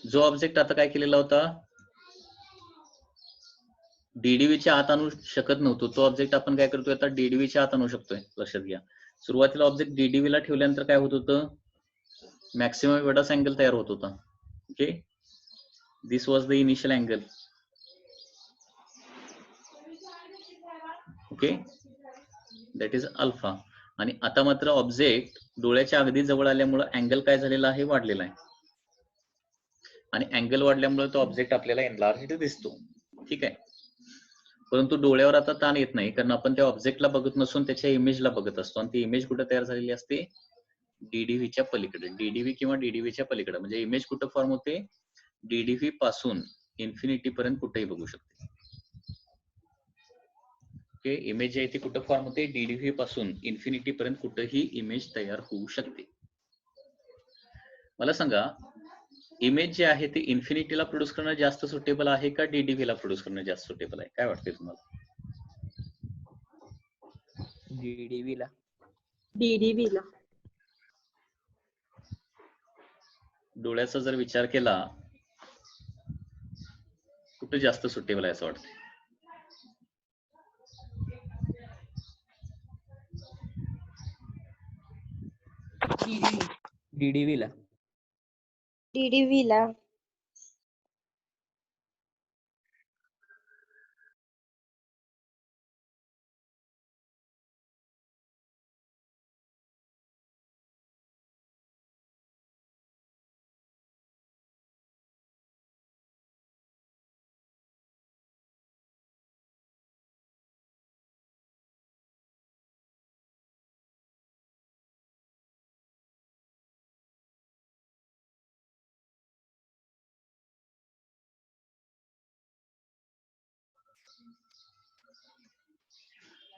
जो ऑब्जेक्ट आता काय केलेला होता, डीडीव्हीच्या आत आणू शकत नव्हतो, तो ऑब्जेक्ट आपण काय करतोय आता डीडीव्हीच्या आत आणू शकतोय. लक्षात घ्या, सुरुवातीला ऑब्जेक्ट डीडीव्हीला ठेवल्यानंतर काय होत होतं, मॅक्सिमम एवढाच अँगल तयार होत होता. Okay, this was the initial angle. Okay, that is alpha. आणि आता मात्र ऑब्जेक्ट डोळ्याच्या अगदी जवळ आल्यामुळे अँगल काय झालेला आहे, वाढलेला आहे. आणि अँगल वाढल्यामुळे तो ऑब्जेक्ट आपल्याला एनलार्ज दिसतो. ठीक आहे, परंतु डोळ्यावर आता ताण येत नाही, कारण आपण त्या ऑब्जेक्टला बघत नसून त्याच्या इमेजला बघत असतो. आणि ती इमेज कुठे तयार झालेली असते, डीडीव्हीच्या पलीकडे. डीडीव्ही किंवा डीडीव्हीच्या पलीकडे म्हणजे इमेज कुठं फॉर्म होते, डीडीव्ही पासून इन्फिनिटी पर्यंत कुठेही बघू शकते. ओके, इमेज जी आहे ती कुठं फॉर्म होते, डीडीव्ही पासून इन्फिनिटी पर्यंत कुठेही इमेज तयार होऊ शकते. मला सांगा, इमेज जे आहे ते इन्फिनिटीला प्रोड्यूस करणं जास्त सुटेबल आहे का डीडीव्हीला प्रोड्यूस करणं जास्त सुटेबल आहे, काय वाटतंय तुम्हाला? डीडीव्हीला. डीडीव्हीला. डोळ्याचा जर विचार केला, कुठे जास्त सुटेबल आहे असं वाटतं? डीडीव्हीला. डीडीव्हीला.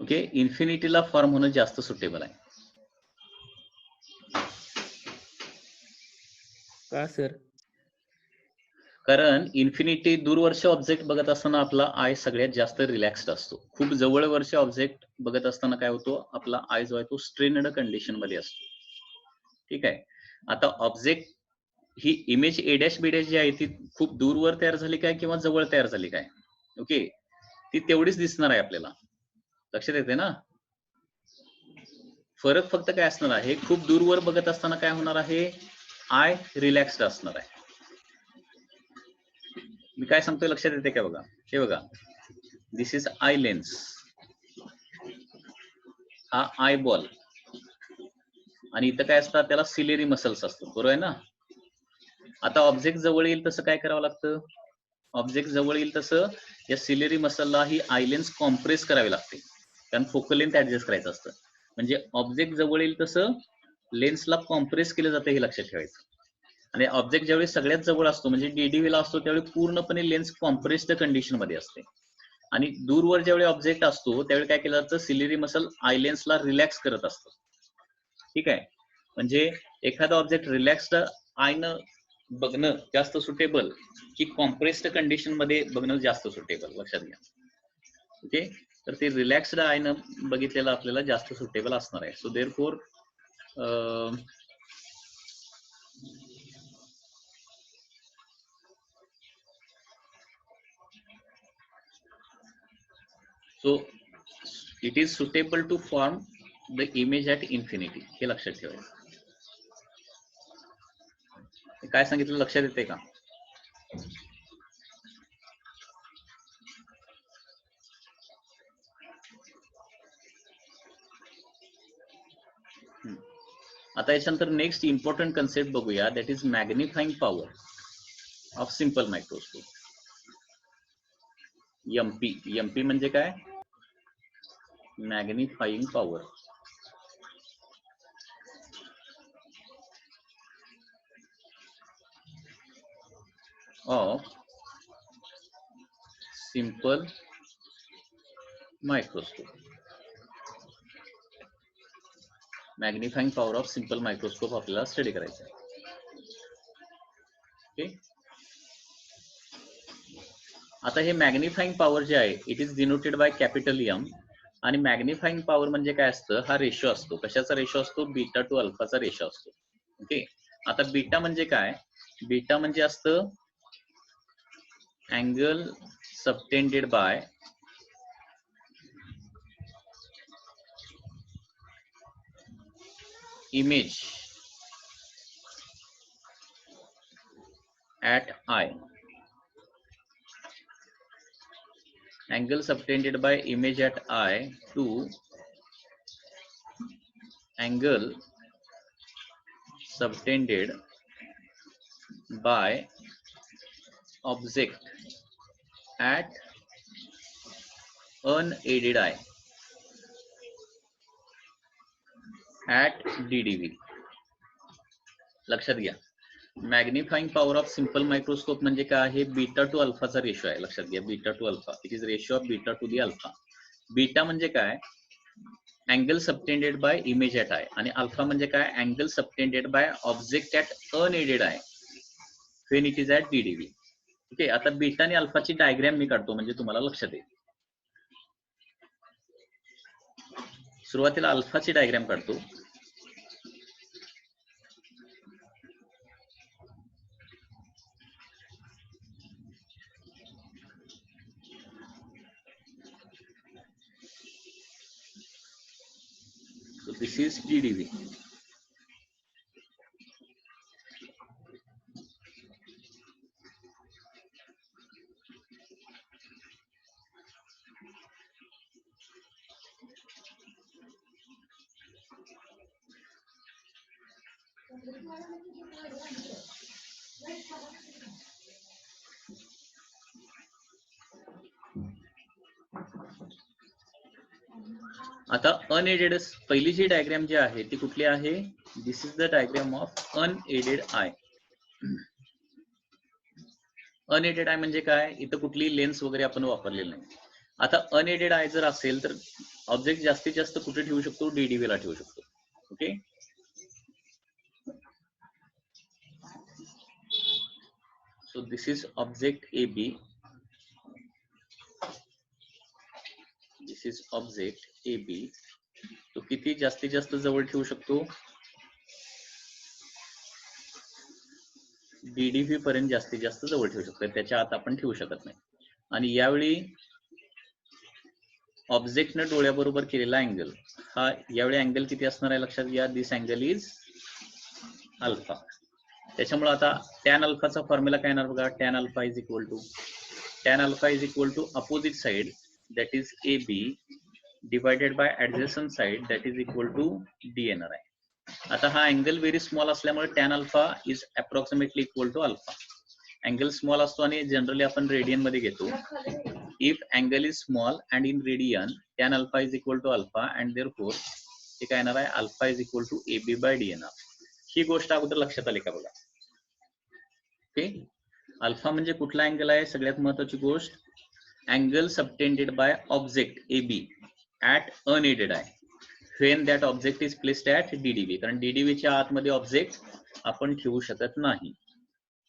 ओके, इन्फिनिटीला फॉर्म होणं जास्त सुटेबल आहे. का सर? कारण इन्फिनिटी दूरवर्ष ऑब्जेक्ट बघत असताना आपला आय सगळ्यात जास्त रिलॅक्स्ड असतो. खूप जवळवर्ष ऑब्जेक्ट बघत असताना काय होतो, आपला आय जो आहे तो स्ट्रेन्ड कंडिशन मध्ये असतो. ठीक आहे, आता ऑब्जेक्ट ही image A dash B dash जी आहे ती खूप दूरवर तयार झाली काय किंवा जवळ तयार झाली काय, ओके, ती तेवढीच दिसणार आहे आपल्याला. लक्षात येते ना, फरक फक्त काय असणार आहे, खूप दूरवर बघत असताना काय होणार आहे, आय रिलॅक्स्ड असणार आहे. मी काय सांगतोय लक्षात येते का? बघा, हे बघा, दिस इज आय लेन्स, हा आय बॉल, आणि इथं काय असतात, त्याला सिलेरी मसल्स असतात, बरोबर आहे ना. आता ऑब्जेक्ट जवळ येईल तसं काय करावं लागतं, ऑब्जेक्ट जवळ येईल तसं या सिलेरी मसलला ही आय लेन्स कॉम्प्रेस करावी लागते, कारण फोकल लेंथ ऍडजस्ट करायचं असतं. म्हणजे ऑब्जेक्ट जवळ येईल तसं लेन्सला कॉम्प्रेस केलं जातं, हे लक्षात ठेवायचं. आणि ऑब्जेक्ट ज्यावेळी सगळ्यात जवळ असतो म्हणजे डीडीव्हीला असतो, त्यावेळी पूर्णपणे लेन्स कॉम्प्रेस्ड कंडिशन मध्ये असते. आणि दूरवर ज्यावेळी ऑब्जेक्ट असतो त्यावेळी काय केलं जातं, सिलेरी मसल आय लेन्सला रिलॅक्स करत असतं. ठीक आहे, म्हणजे एखादा ऑब्जेक्ट रिलॅक्स्ड आयनं बघणं जास्त सुटेबल की कॉम्प्रेस्ड कंडिशन मध्ये बघणं जास्त सुटेबल, लक्षात घ्या. ओके, तर ते रिलॅक्स्ड आयनं बघितलेलं आपल्याला जास्त सुटेबल असणार आहे. So therefore it is suitable to form the image at infinity, हे लक्षात ठेवायचं. काय सांगितलं लक्षात येते का? आता याच्यानंतर नेक्स्ट इम्पॉर्टंट कन्सेप्ट बघूया, that is magnifying power of simple microscope. MP, MP म्हणजे काय, magnifying power. Of simple microscope. Magnifying power of simple microscope आपल्याला स्टडी करायचं आहे. ओके, आता हे मॅग्निफाइंग पॉवर जे आहे it is denoted by capital M. आणि मॅग्निफाइंग पॉवर म्हणजे काय असतं, हा रेशो असतो. कशाचा रेशो असतो, बीटा टू अल्फाचा रेशो असतो. ओके, आता बीटा म्हणजे काय, बीटा म्हणजे असतं angle subtended by image at I. Angle subtended by image at I to angle subtended by object at unaided eye at DDV. लक्षात घ्या, magnifying power of simple microscope म्हणजे काय आहे, बीटा टू अल्फाचा रेशो आहे. लक्षात घ्या, beta to alpha, it is ratio of beta to the alpha. Beta म्हणजे काय, angle subtended by image at eye, आणि अल्फा म्हणजे काय, angle subtended by object at unaided eye when it is at DDV. Okay, आता beta आणि अल्फाची diagram मी काढतो म्हणजे तुम्हाला लक्षात येईल. सुरुवातीला अल्फाची डायग्रॅम काढतो. So this is DDV. आता अनएडेड पहिली जी डायग्राम जी आहे ती कुठली आहे, this is the diagram of unaided eye. Unaided eye म्हणजे काय, इथं कुठली लेन्स वगैरे आपण वापरलेली नाही. आता अनएडेड आय जर असेल तर ऑब्जेक्ट जास्तीत जास्त कुठे ठेवू शकतो, डीडीव्ही ला ठेवू शकतो. Okay, so this is object A B, this is object A B. तो किती जास्तीत जास्त जवळ ठेवू शकतो, डीडीव्ही पर्यंत जास्तीत जास्त जवळ ठेवू शकतो, त्याच्या आत आपण ठेवू शकत नाही. आणि यावेळी ऑब्जेक्टनं डोळ्याबरोबर केलेला अँगल हा यावेळी अँगल किती असणार आहे लक्षात घ्या, दिस अँगल इज अल्फा. त्याच्यामुळे आता टॅन अल्फाचा फॉर्म्युला काय येणार बघा, tan alpha is equal to opposite side that is A B divided by adjacent side that is equal to D येणार आहे. आता हा अँगल व्हेरी स्मॉल असल्यामुळे tan alpha is approximately equal to alpha. Angle small असतो आणि generally आपण radian मध्ये घेतो. If angle is small and in radian tan alpha is equal to alpha and therefore हे काय येणार आहे, alpha is equal to A B by D येणार. ही गोष्ट अगोदर लक्षात आली का बघा. ओके, अल्फा म्हणजे कुठला अँगल आहे, सगळ्यात महत्वाची गोष्ट, angle subtended by object A B at unaided eye when that object is placed at DDV. कारण डीडीव्हीच्या आतमध्ये ऑब्जेक्ट आपण ठेवू शकत नाही.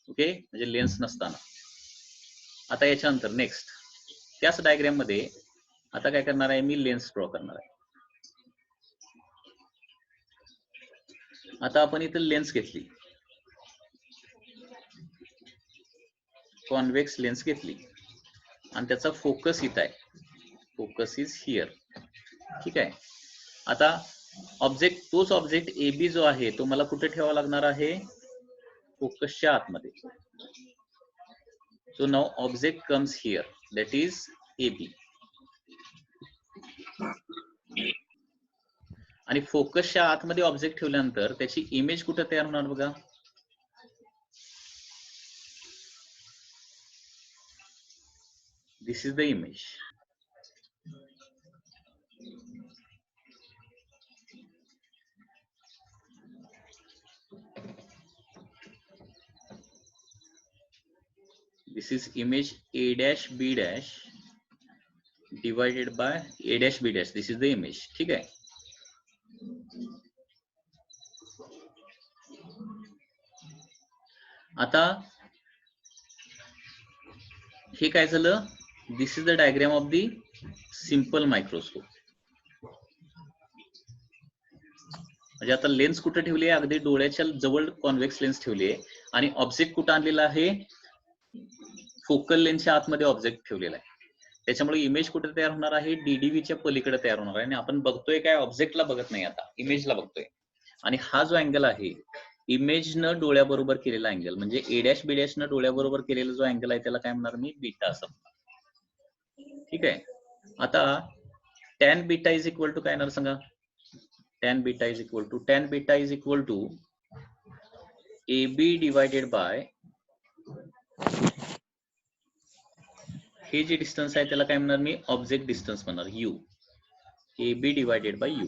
ओके, म्हणजे लेन्स नसताना. आता याच्यानंतर नेक्स्ट त्याच डायग्राम मध्ये आता काय करणार आहे, मी लेन्स ड्रॉ करणार आहे. आता आपण इथे लेन्स घेतली, कॉन्व्हेक्स लेन्स घेतली आणि त्याचा फोकस इथं आहे, फोकस इज हिअर. ठीक आहे, आता ऑब्जेक्ट, तोच ऑब्जेक्ट ए बी जो आहे तो मला कुठे ठेवावा लागणार आहे, फोकसच्या आतमध्ये. So now object comes here that is A B, आणि फोकसच्या आतमध्ये ऑब्जेक्ट ठेवल्यानंतर त्याची इमेज कुठे तयार होणार बघा, this is the image. This is image A dash B dash divided by A dash B dash. This is the image. ठीक आहे. आता हे काय झालं, this is the diagram of the simple microscope. म्हणजे आता लेन्स कुठे ठेवली आहे, अगदी डोळ्याच्या जवळ कॉन्व्हेक्स लेन्स ठेवली आहे आणि ऑब्जेक्ट कुठं आणलेला आहे, फोकल लेन्सच्या आतमध्ये ऑब्जेक्ट ठेवलेला आहे. त्याच्यामुळे इमेज कुठे तयार होणार आहे, डीडीव्हीच्या पलीकडे तयार होणार आहे आणि आपण बघतोय काय, ऑब्जेक्टला बघत नाही, आता इमेजला बघतोय. आणि हा जो अँगल आहे इमेजनं डोळ्याबरोबर केलेला अँगल, म्हणजे ए डॅश बी डॅश न डोळ्याबरोबर केलेला जो अँगल आहे त्याला काय म्हणणार मी, बीटा असं म्हणणार. ठीक आहे. आता tan beta is equal to काय येणार सांगा, tan beta is equal to A B divided by, हे जे डिस्टन्स आहे त्याला काय म्हणणार मी, ऑब्जेक्ट डिस्टन्स म्हणणार, U. A B divided by U.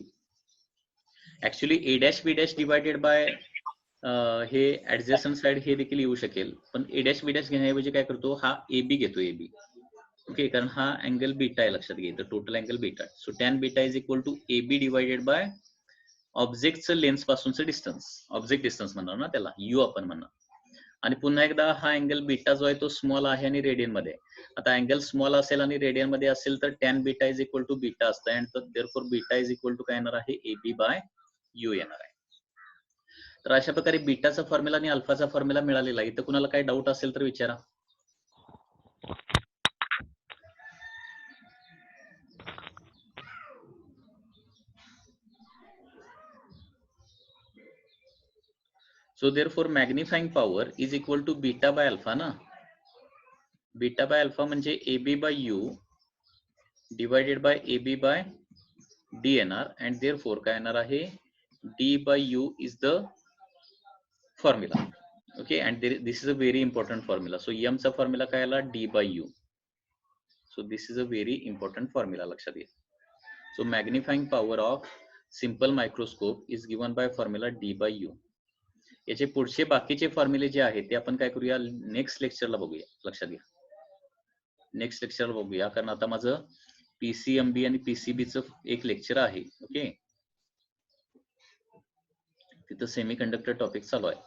Actually A dash B dash divided by हे ऍडजस्टंट साइड हे देखील येऊ शकेल, पण ए डॅश बी डॅश घेण्याऐवजी काय करतो, हा ए बी घेतो, ए बी. ओके, कारण हा अँगल बीटा आहे लक्षात घ्या, total angle beta. So tan beta is equal to A B divided by ऑब्जेक्टचं लेन्स पासूनचं डिस्टन्स, ऑब्जेक्ट डिस्टन्स म्हणणार ना त्याला, यू आपण म्हणणार. आणि पुन्हा एकदा हा अँगल बीटा जो आहे तो स्मॉल आहे आणि रेडियन मध्ये. आता अँगल स्मॉल असेल आणि रेडियन मध्ये असेल तर tan beta is equal to beta असतं, and therefore beta is equal to काय येणार आहे, ए बी बाय यू येणार आहे. तर अशा प्रकारे बीटाचा फॉर्म्युला आणि अल्फाचा फॉर्म्युला मिळालेला आहे. इथं कुणाला काही डाऊट असेल तर विचारा. So therefore magnifying power is equal to beta by alpha ना. बीटा बाय अल्फा म्हणजे A B by U divided by A B by D येणार, अँड देअरफॉर काय येणार आहे, D by U is the formula. Okay, and this is a very important formula. So M चा formula काय आला, D by U. So this is a very important formula, लक्षात घ्या. So magnifying power of simple microscope is given by formula D by U. याचे पुढचे बाकीचे फॉर्म्युले जे आहेत ते आपण काय करूया, नेक्स्ट लेक्चरला बघूया, लक्षात घ्या. नेक्स्ट लेक्चरला बघूया, कारण आता माझं पीसीएमबी आणि पीसीबीचं एक लेक्चर आहे. ओके, तिथं सेमीकंडक्टर टॉपिक चालू आहे.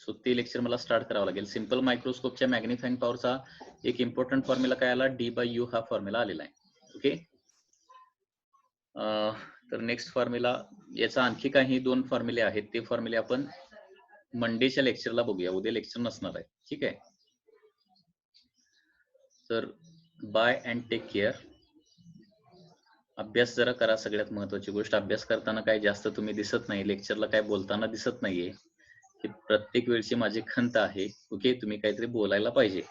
सो ते लेक्चर मला स्टार्ट करावं लागेल. सिंपल मायक्रोस्कोपच्या मॅग्निफाइंग पॉवरचा एक इम्पॉर्टंट फॉर्म्युला काय आला, डी बाय यू हा फॉर्म्युला आलेला आहे. ओके, तर नेक्स्ट फॉर्म्युला, याचा आणखी काही 2 फॉर्म्युले आहेत, ते फॉर्म्युले आपण मंडेच्या लेक्चरला बघूया, उद्या लेक्चर नसणार आहे. ठीक आहे, तर बाय अँड टेक केअर. अभ्यास जरा करा, सगळ्यात महत्वाची गोष्ट, अभ्यास करताना काय जास्त तुम्ही दिसत नाही, लेक्चरला काय बोलताना दिसत नाहीये, ही प्रत्येक वेळची माझी खंत आहे. ओके, तुम्ही काहीतरी बोलायला पाहिजे.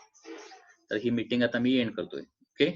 तर ही मीटिंग आता मी एंड करतोय. ओके.